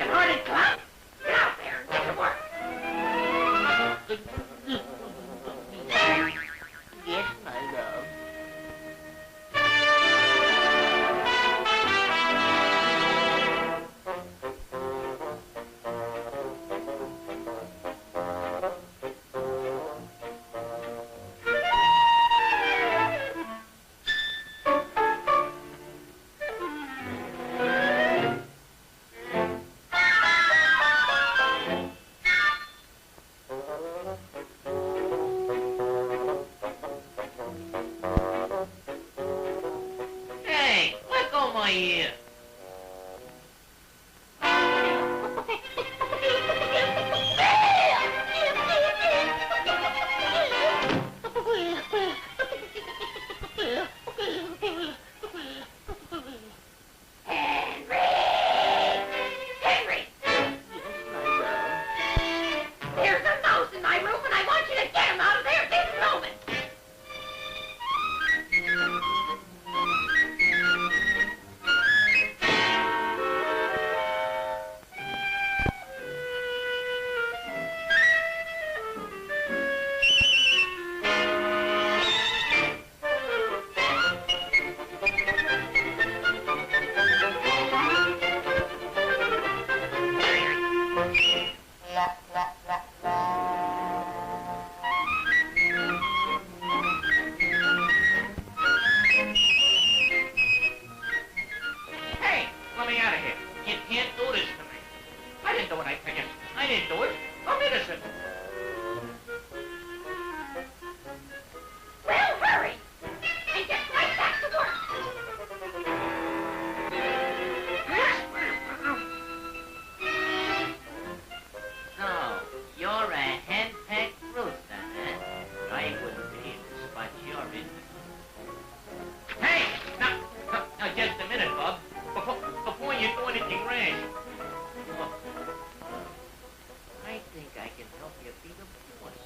broken-hearted clown! Get out there and get to work! Yes, my love. Hey, let go my ear. Henry! There's a mouse in my room, and I want you to get him out of there this moment! Hey, let me out of here. You can't do this to me. I didn't do it, I tell you. I didn't do it. I'm innocent. Well, hurry. And get right back to work. So, you're a henpecked rooster, huh? I wouldn't be in the spot you're in. Hey! Now, just a minute, Bob. Before you do anything rash. Look, I think I can help you beat a boss.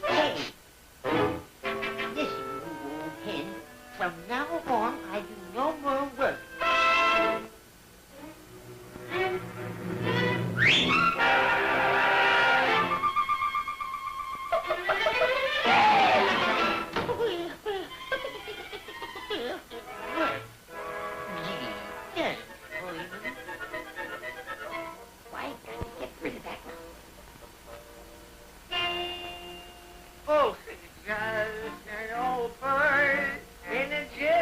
Hey! Listen, you old hen. From now on, I do no more work. Why can't you get rid of that one? Oh, old bird in a jail.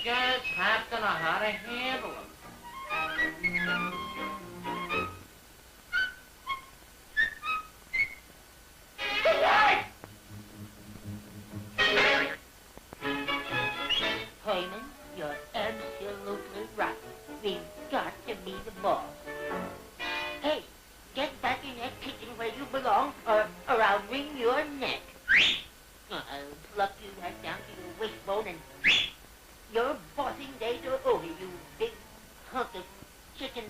just have to know how to handle them. Herman, you're absolutely right. We've got to be the boss. Hey, get back in that kitchen where you belong, or I'll wring your neck. I'll pluck you right down to your wishbone and your bossing days are over, you big hunk of chicken